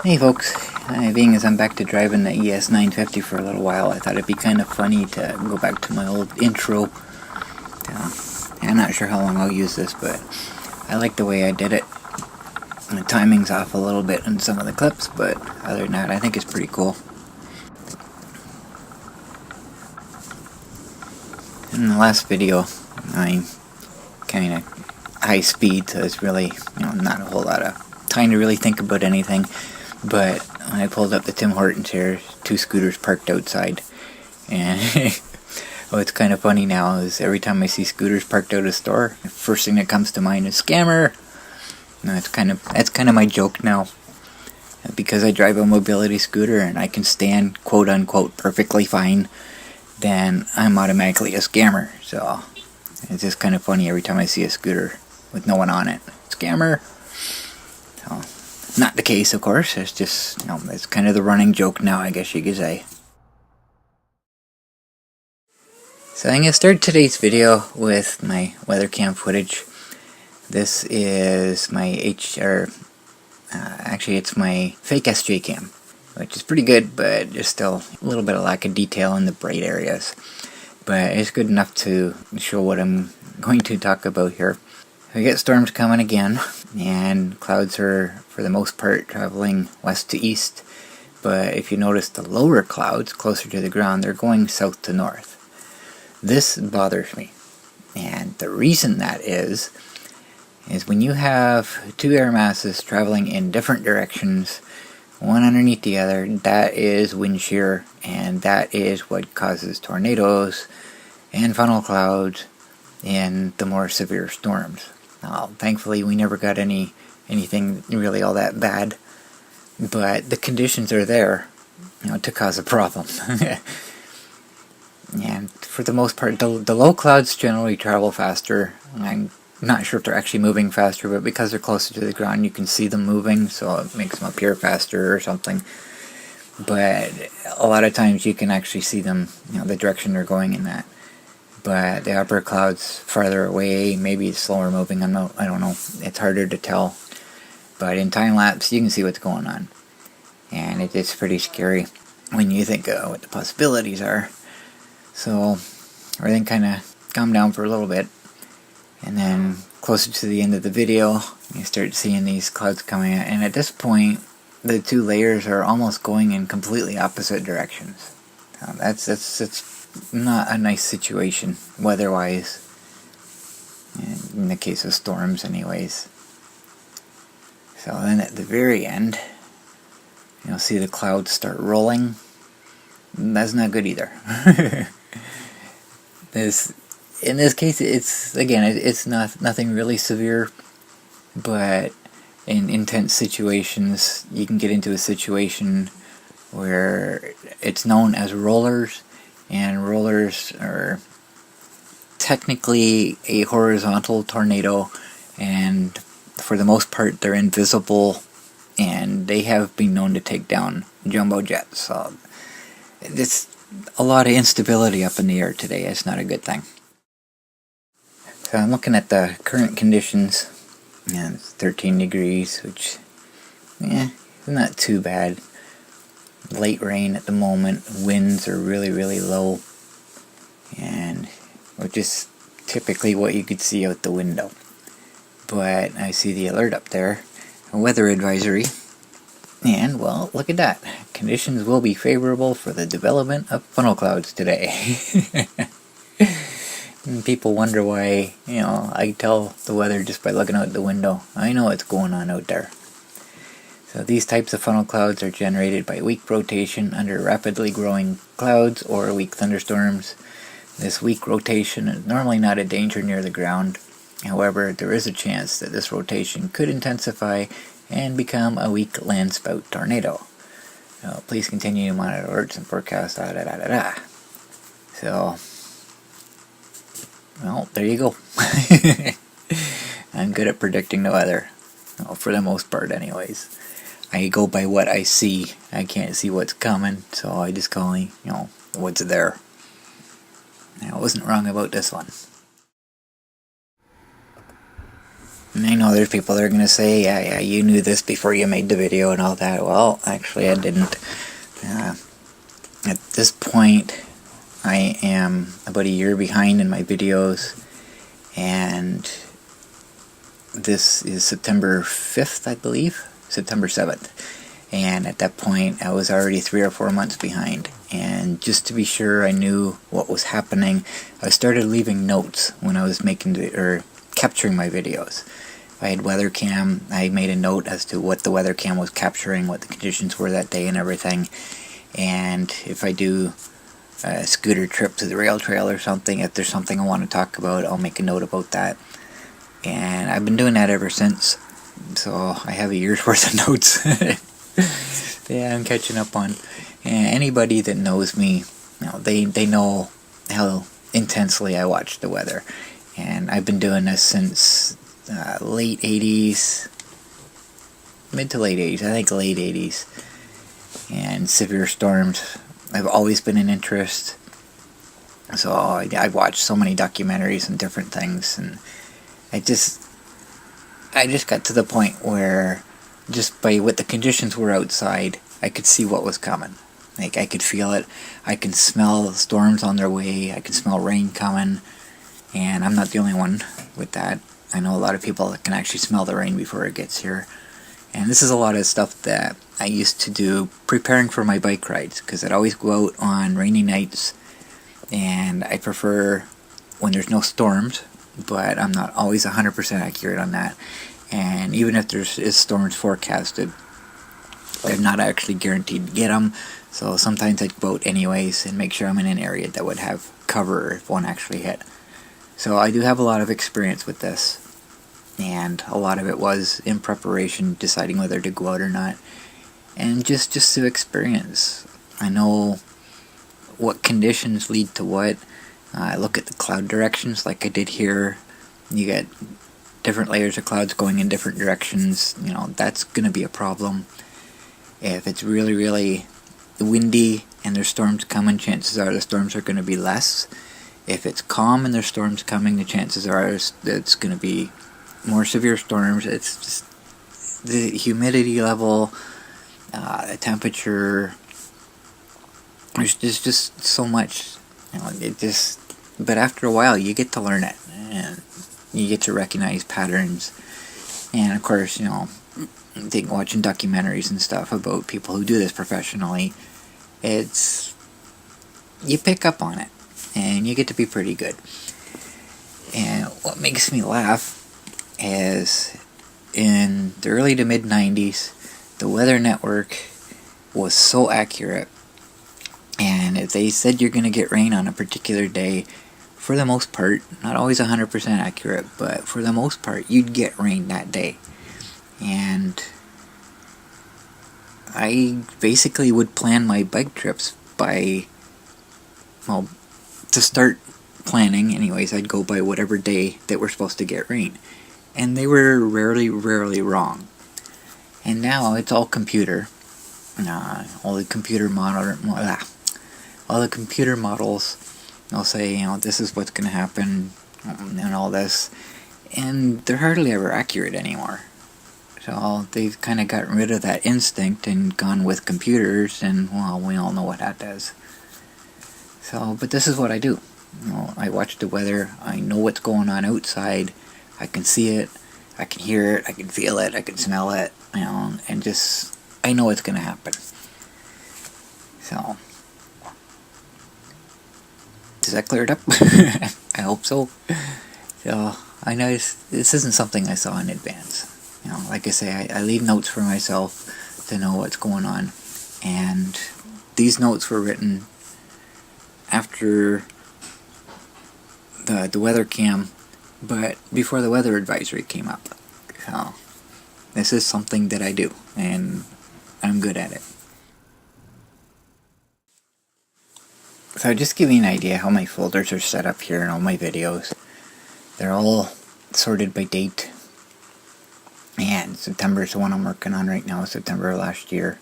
Hey folks, being as I'm back to driving the ES950 for a little while, I thought it'd be kind of funny to go back to my old intro. I'm not sure how long I'll use this, but I like the way I did it. The timing's off a little bit in some of the clips, but other than that, I think it's pretty cool. In the last video, I'm kind of high speed, so it's really, not a whole lot of time to really think about anything. But when I pulled up the Tim Hortons here, two scooters parked outside, and what's kind of funny now is every time I see scooters parked out of a store, the first thing that comes to mind is scammer. That's kind of my joke now, because I drive a mobility scooter and I can stand quote unquote perfectly fine, then I'm automatically a scammer. So it's just kind of funny every time I see a scooter with no one on it. Scammer. So. Not the case, of course. It's just, it's kind of the running joke now, I guess you could say. So I'm going to start today's video with my WeatherCam footage. This is my actually it's my fake SJCAM, which is pretty good, but just still a little bit of lack of detail in the bright areas. But it's good enough to show what I'm going to talk about here. We get storms coming again, and clouds are, for the most part, traveling west to east. But if you notice the lower clouds, closer to the ground, they're going south to north. This bothers me. And the reason that is when you have two air masses traveling in different directions, one underneath the other, that is wind shear, and that is what causes tornadoes and funnel clouds in the more severe storms. Now, thankfully, we never got anything really all that bad, but the conditions are there, to cause a problem. And for the most part, the low clouds generally travel faster. I'm not sure if they're actually moving faster, but because they're closer to the ground, you can see them moving, so it makes them appear faster or something. But a lot of times you can actually see them, the direction they're going in that. But the upper clouds farther away, maybe slower moving, I don't know, it's harder to tell. But in time lapse, you can see what's going on. And it's pretty scary when you think what the possibilities are. So everything kind of calmed down for a little bit. And then closer to the end of the video, you start seeing these clouds coming out. And at this point, the two layers are almost going in completely opposite directions. That's not a nice situation, weather-wise, in the case of storms anyways. So then at the very end, you'll see the clouds start rolling. That's not good either. In this case, it's nothing really severe, but in intense situations, you can get into a situation where it's known as rollers, and rollers are technically a horizontal tornado, and for the most part they're invisible, and they have been known to take down jumbo jets. So it's a lot of instability up in the air today. It's not a good thing. So I'm looking at the current conditions, and it's 13 degrees, which is not too bad. Late rain at the moment, winds are really, really low, and which is typically what you could see out the window. But I see the alert up there, a weather advisory, and well, look at that. conditions will be favorable for the development of funnel clouds today. And people wonder why, I tell the weather just by looking out the window. I know what's going on out there. So these types of funnel clouds are generated by weak rotation under rapidly growing clouds or weak thunderstorms. This weak rotation is normally not a danger near the ground. However, there is a chance that this rotation could intensify and become a weak landspout tornado. Please continue to monitor alerts and forecasts. So, well, there you go. I'm good at predicting the weather. Well, for the most part anyways. I go by what I see. I can't see what's coming, so I just call what's there. I wasn't wrong about this one. And I know there's people that are going to say, yeah, you knew this before you made the video and all that. Well, actually I didn't. At this point, I am about a year behind in my videos, and this is September 5th, I believe, September 7th, and at that point I was already 3 or 4 months behind, and just to be sure I knew what was happening, I started leaving notes when I was capturing my videos. If I had WeatherCam, I made a note as to what the WeatherCam was capturing, what the conditions were that day and everything, and if I do a scooter trip to the rail trail or something, if there's something I want to talk about, I'll make a note about that. And I've been doing that ever since, so I have a year's worth of notes. Yeah, I'm catching up on. And anybody that knows me, they know how intensely I watch the weather. And I've been doing this since late 80s, mid to late 80s, I think late 80s. And severe storms, I've always been an interest. So I've watched so many documentaries and different things, and I just got to the point where just by what the conditions were outside, I could see what was coming. Like, I could feel it. I can smell the storms on their way. I can smell rain coming. And I'm not the only one with that. I know a lot of people that can actually smell the rain before it gets here. And this is a lot of stuff that I used to do preparing for my bike rides, because I'd always go out on rainy nights, and I prefer when there's no storms, but I'm not always 100% accurate on that. And even if there is storms forecasted, I'm not actually guaranteed to get them, so sometimes I'd go out anyways and make sure I'm in an area that would have cover if one actually hit. So I do have a lot of experience with this, and a lot of it was in preparation, deciding whether to go out or not, and just to experience. I know what conditions lead to what. I look at the cloud directions like I did here. You get different layers of clouds going in different directions. That's going to be a problem. If it's really, really windy and there's storms coming, chances are the storms are going to be less. If it's calm and there's storms coming, the chances are it's going to be more severe storms. It's just the humidity level, the temperature. There's just so much. But after a while, you get to learn it, and you get to recognize patterns. And of course, watching documentaries and stuff about people who do this professionally, you pick up on it, and you get to be pretty good. And what makes me laugh is in the early to mid 90s, the Weather Network was so accurate, and if they said you're going to get rain on a particular day, for the most part, not always 100% accurate, but for the most part, you'd get rain that day. And I basically would plan my bike trips to start planning anyways, I'd go by whatever day that we're supposed to get rain. And they were rarely wrong. And now it's all computer. All the computer models, they'll say, this is what's going to happen, and all this. And they're hardly ever accurate anymore. So they've kind of gotten rid of that instinct and gone with computers, and we all know what that does. So, but this is what I do. I watch the weather, I know what's going on outside, I can see it, I can hear it, I can feel it, I can smell it, and just, I know what's going to happen. So, does that clear it up? I hope so. So, I know this isn't something I saw in advance. You know, like I say, I leave notes for myself to know what's going on. And these notes were written after the WeatherCam, but before the weather advisory came up. So, this is something that I do, and I'm good at it. So just give you an idea how my folders are set up here in all my videos. They're all sorted by date. And September is the one I'm working on right now, September of last year.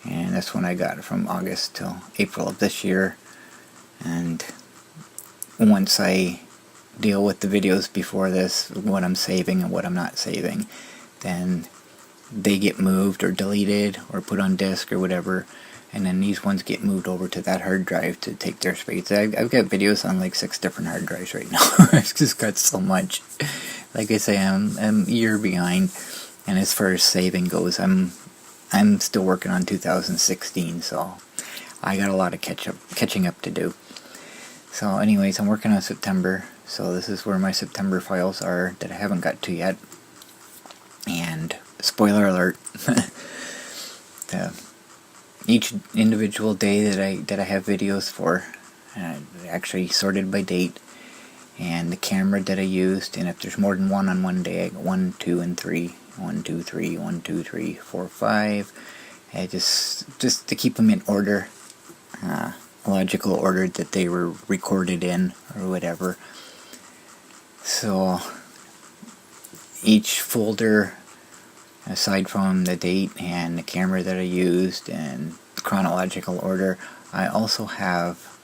And this one I got from August till April of this year. And once I deal with the videos before this, what I'm saving and what I'm not saving, then they get moved or deleted or put on disk or whatever. And then these ones get moved over to that hard drive to take their space. I've got videos on like 6 different hard drives right now. I've just got so much. Like I say, I'm a year behind. And as far as saving goes, I'm still working on 2016, so I got a lot of catching up to do. So anyways, I'm working on September. So this is where my September files are that I haven't got to yet. And spoiler alert, each individual day that I have videos for, actually sorted by date, and the camera that I used, and if there's more than one on one day, I got 1, 2, and 3, 1, 2, 3, 1, 2, 3, 4, 5. And just to keep them in order, logical order that they were recorded in or whatever. So each folder, aside from the date and the camera that I used and chronological order, I also have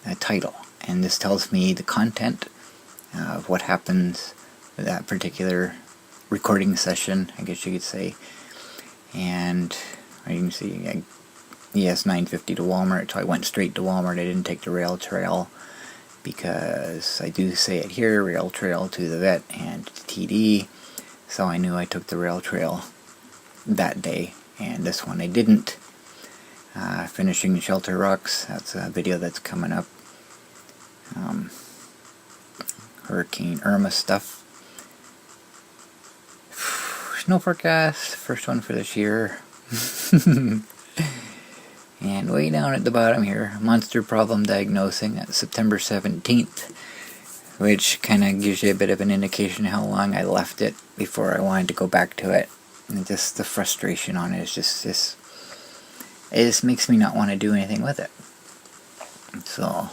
a title, and this tells me the content of what happens with that particular recording session, I guess you could say. And you can see ES950 to Walmart, so I went straight to Walmart. I didn't take the rail trail because I do say it here, rail trail to the vet and to TD. So I knew I took the rail trail that day, and this one I didn't. Finishing Shelter Rocks, that's a video that's coming up. Hurricane Irma stuff. Snow forecast, first one for this year. And way down at the bottom here, monster problem diagnosing, that's September 17th. Which kind of gives you a bit of an indication how long I left it before I wanted to go back to it. And just the frustration on it is just it just makes me not want to do anything with it. So,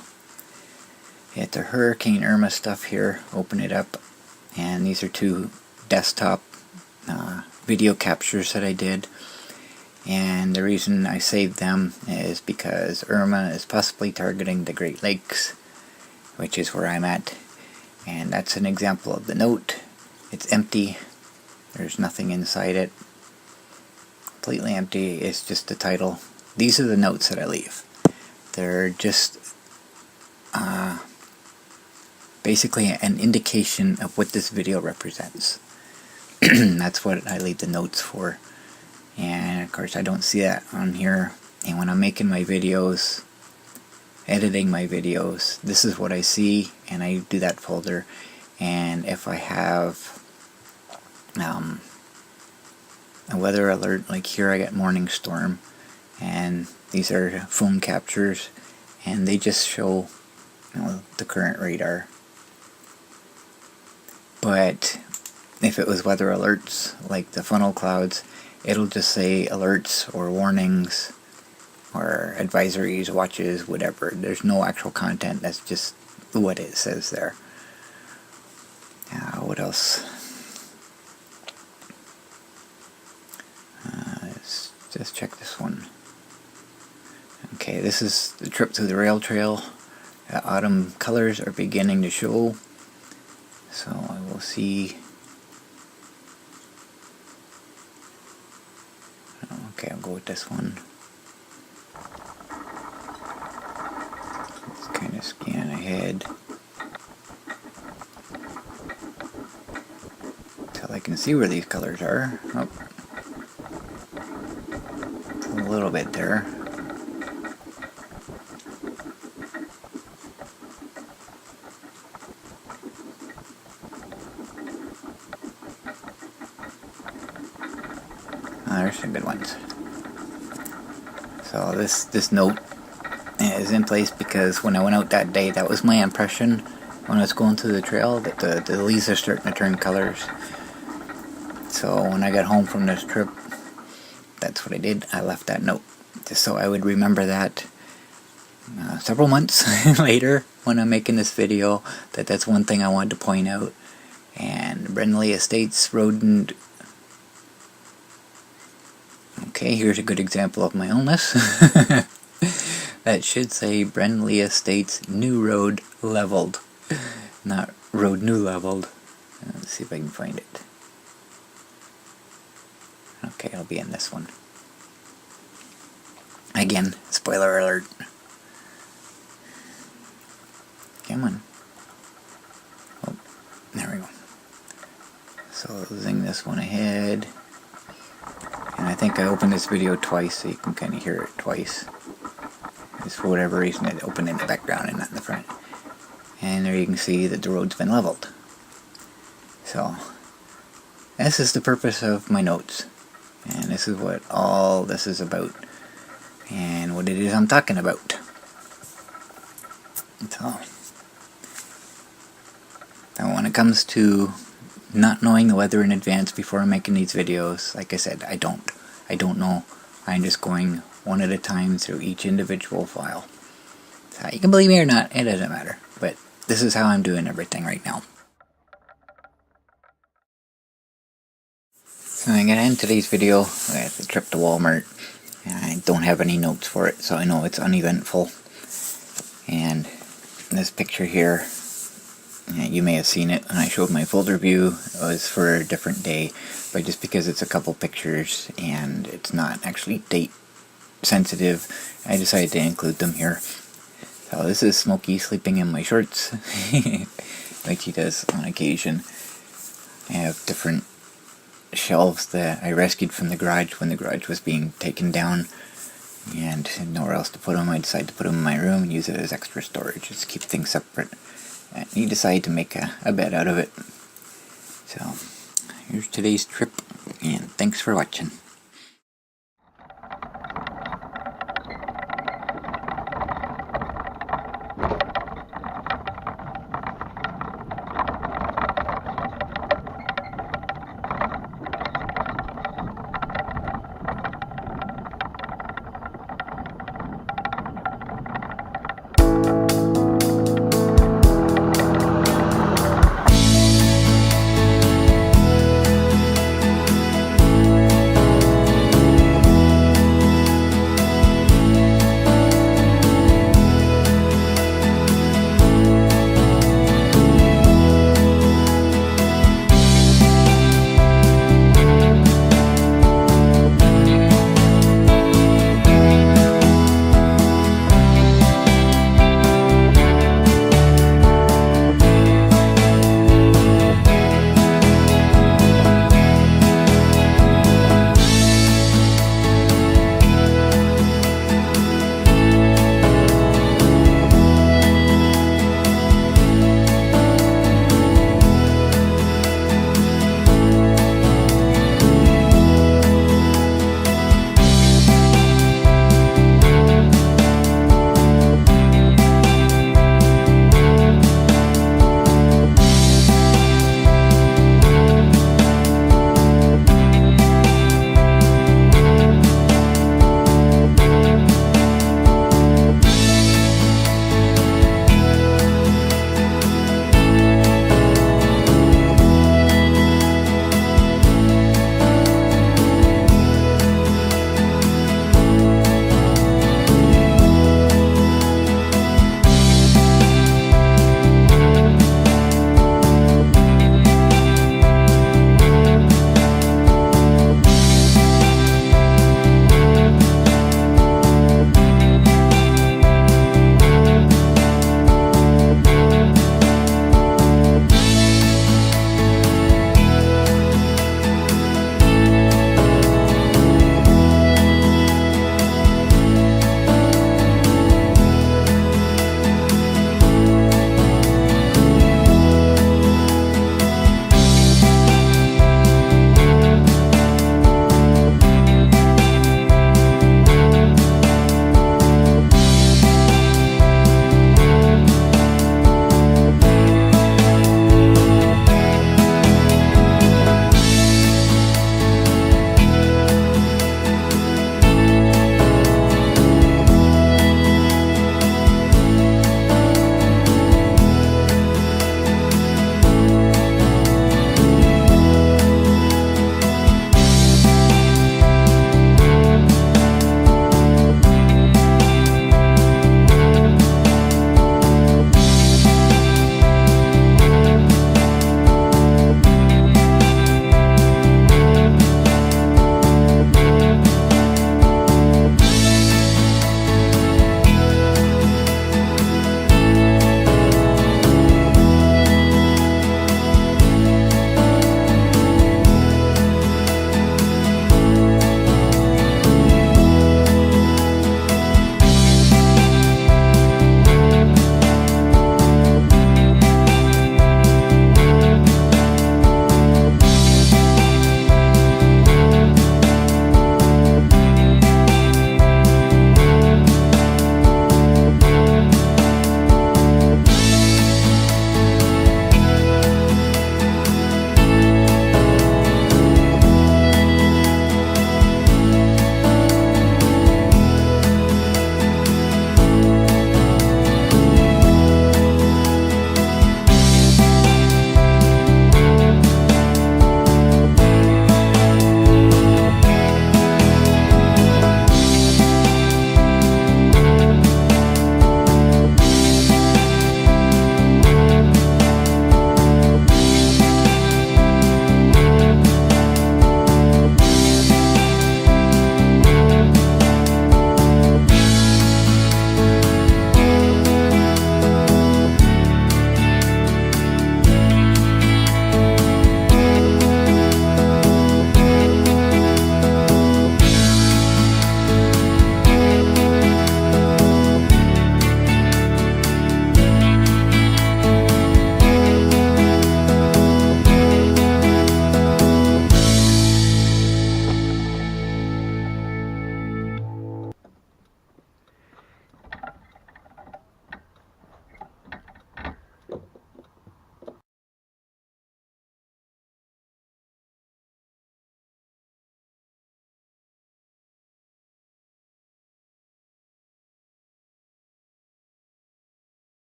get the Hurricane Irma stuff here, open it up, and these are 2 desktop video captures that I did. And the reason I saved them is because Irma is possibly targeting the Great Lakes, which is where I'm at. And that's an example of the note. It's empty. There's nothing inside it. Completely empty. It's just the title. These are the notes that I leave. They're just basically an indication of what this video represents. That's what I leave the notes for. And of course I don't see that on here. And when I'm making my videos, editing my videos, this is what I see, and I do that folder. And if I have a weather alert, like here I got morning storm, and these are phone captures, and they just show, the current radar. But if it was weather alerts, like the funnel clouds, it'll just say alerts or warnings or advisories, watches, whatever. There's no actual content, that's just what it says there. What else? Let's just check this one. Okay, this is the trip through the rail trail. The autumn colors are beginning to show. So I will see. Okay, I'll go with this one. Let's kind of scan ahead till I can see where these colors are. Oh. A little bit there. there's some good ones. So this note is in place because when I went out that day, that was my impression when I was going through the trail, that the leaves are starting to turn colors. So when I got home from this trip, that's what I did. I left that note just so I would remember that several months later when I'm making this video, that's one thing I wanted to point out. And Brindley Estates rodent. Okay, here's a good example of my illness. That should say Brindley Estates New Road Leveled, not Road New Leveled. Let's see if I can find it. Okay, it'll be in this one. Again, spoiler alert. Come on. Oh, there we go. So zing this one ahead. And I think I opened this video twice, so you can kind of hear it twice. Just for whatever reason, it opened in the background and not in the front. And there you can see that the road's been leveled. So, this is the purpose of my notes. And this is what all this is about. And what it is I'm talking about. So, now when it comes to not knowing the weather in advance before I'm making these videos, like I said, I don't know. I'm just going one at a time through each individual file. So you can believe me or not, it doesn't matter. But this is how I'm doing everything right now. So I'm going to end today's video with a trip to Walmart. I don't have any notes for it, so I know it's uneventful. And this picture here, you may have seen it when I showed my folder view. It was for a different day, but just because it's a couple pictures and it's not actually date sensitive, I decided to include them here. So this is Smokey sleeping in my shorts, like he does on occasion. I have different shelves that I rescued from the garage when the garage was being taken down, and nowhere else to put them. I decided to put them in my room and use it as extra storage, just keep things separate. And he decided to make a bed out of it. So here's today's trip, and thanks for watching.